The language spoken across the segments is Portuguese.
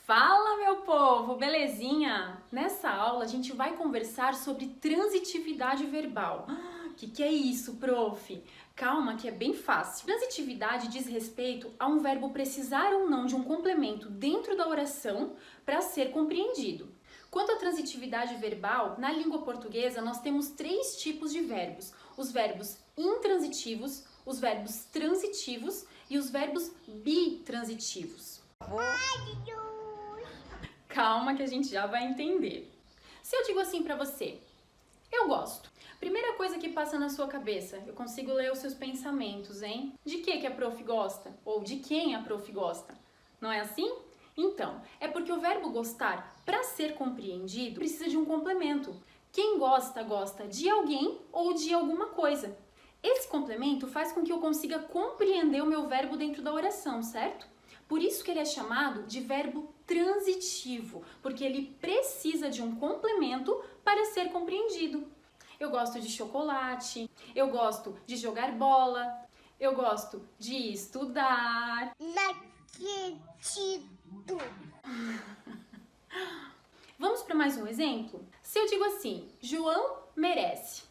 Fala, meu povo, belezinha? Nessa aula a gente vai conversar sobre transitividade verbal. Que é isso, prof? Calma que é bem fácil. Transitividade diz respeito a um verbo precisar ou não de um complemento dentro da oração para ser compreendido. Quanto à transitividade verbal, na língua portuguesa nós temos três tipos de verbos. Os verbos intransitivos, os verbos transitivos e os verbos bitransitivos. Calma que a gente já vai entender. Se eu digo assim pra você, eu gosto. Primeira coisa que passa na sua cabeça, eu consigo ler os seus pensamentos, hein? De que a prof gosta? Ou de quem a prof gosta? Não é assim? Então, é porque o verbo gostar, para ser compreendido, precisa de um complemento. Quem gosta, gosta de alguém ou de alguma coisa. Esse complemento faz com que eu consiga compreender o meu verbo dentro da oração, certo? Por isso que ele é chamado de verbo transitivo, porque ele precisa de um complemento para ser compreendido. Eu gosto de chocolate, eu gosto de jogar bola, eu gosto de estudar. Não acredito. Vamos para mais um exemplo? Se eu digo assim, João merece.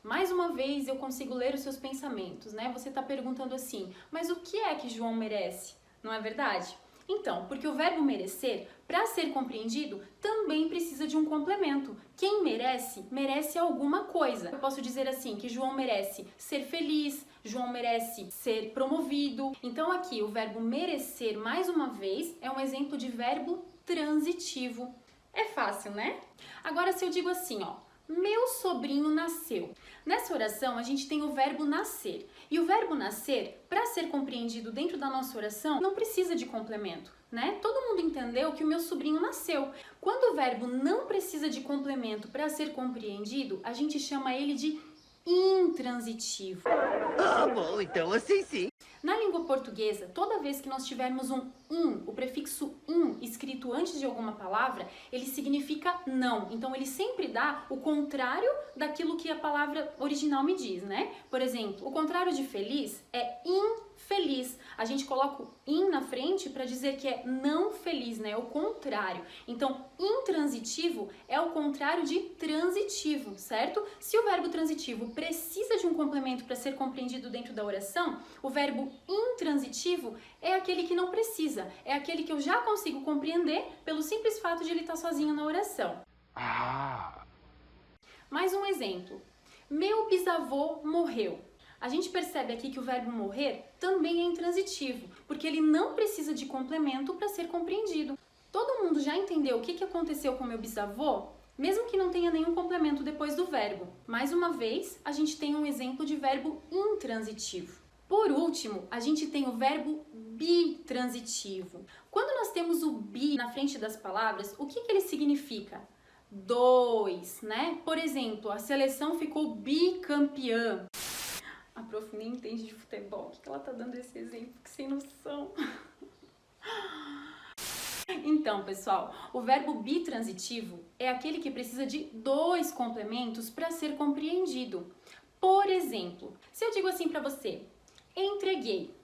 Mais uma vez eu consigo ler os seus pensamentos, né? Você está perguntando assim, mas o que é que João merece? Não é verdade? Então, porque o verbo merecer, para ser compreendido, também precisa de um complemento. Quem merece, merece alguma coisa. Eu posso dizer assim, que João merece ser feliz, João merece ser promovido. Então aqui, o verbo merecer, mais uma vez, é um exemplo de verbo transitivo. É fácil, né? Agora, se eu digo assim, ó, meu sobrinho nasceu. Nessa oração, a gente tem o verbo nascer. E o verbo nascer, para ser compreendido dentro da nossa oração, não precisa de complemento, né? Todo mundo entendeu que o meu sobrinho nasceu. Quando o verbo não precisa de complemento para ser compreendido, a gente chama ele de intransitivo. Ah, bom, então assim sim. Na língua portuguesa, toda vez que nós tivermos um in, o prefixo in escrito antes de alguma palavra, ele significa não. Então, ele sempre dá o contrário daquilo que a palavra original me diz, né? Por exemplo, o contrário de feliz é infeliz. A gente coloca o in na frente para dizer que é não feliz, né? É o contrário. Então, intransitivo é o contrário de transitivo, certo? Se o verbo transitivo precisa de um complemento para ser compreendido dentro da oração, o verbo intransitivo é aquele que não precisa, é aquele que eu já consigo compreender pelo simples fato de ele estar sozinho na oração. Mais um exemplo. Meu bisavô morreu. A gente percebe aqui que o verbo morrer também é intransitivo, porque ele não precisa de complemento para ser compreendido. Todo mundo já entendeu o que aconteceu com meu bisavô? Mesmo que não tenha nenhum complemento depois do verbo. Mais uma vez, a gente tem um exemplo de verbo intransitivo. Por último, a gente tem o verbo bitransitivo. Quando nós temos o bi na frente das palavras, o que ele significa? Dois, né? Por exemplo, a seleção ficou bicampeã. A prof nem entende de futebol. O que ela tá dando esse exemplo? Que sem noção. Então, pessoal, o verbo bitransitivo é aquele que precisa de dois complementos para ser compreendido. Por exemplo, se eu digo assim para você, entreguei.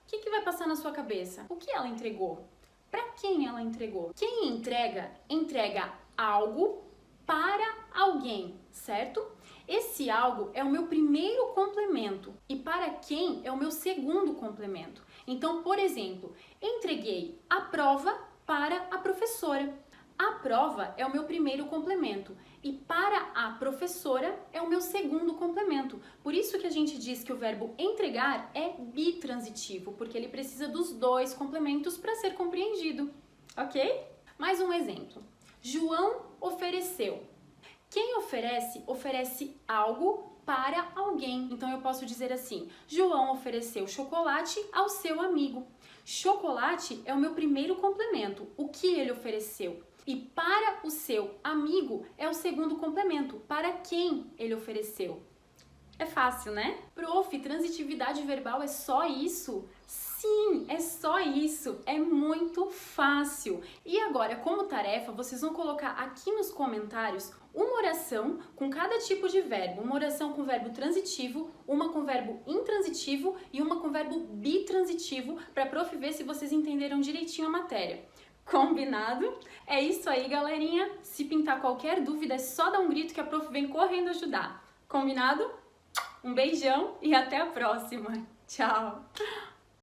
O que vai passar na sua cabeça? O que ela entregou? Para quem ela entregou? Quem entrega, entrega algo para alguém, certo? Esse algo é o meu primeiro complemento e para quem é o meu segundo complemento. Então, por exemplo, entreguei a prova para a professora. A prova é o meu primeiro complemento e para a professora é o meu segundo complemento. Por isso que a gente diz que o verbo entregar é bitransitivo, porque ele precisa dos dois complementos para ser compreendido, ok? Mais um exemplo. João ofereceu. Quem oferece, oferece algo para alguém. Então eu posso dizer assim, João ofereceu chocolate ao seu amigo. Chocolate é o meu primeiro complemento, o que ele ofereceu. E para o seu amigo é o segundo complemento, para quem ele ofereceu. É fácil, né? Prof, transitividade verbal é só isso? Sim, é só isso. É muito fácil. E agora, como tarefa, vocês vão colocar aqui nos comentários uma oração com cada tipo de verbo. Uma oração com verbo transitivo, uma com verbo intransitivo e uma com verbo bitransitivo, para a prof ver se vocês entenderam direitinho a matéria. Combinado? É isso aí, galerinha. Se pintar qualquer dúvida, é só dar um grito que a prof vem correndo ajudar. Combinado? Um beijão e até a próxima. Tchau!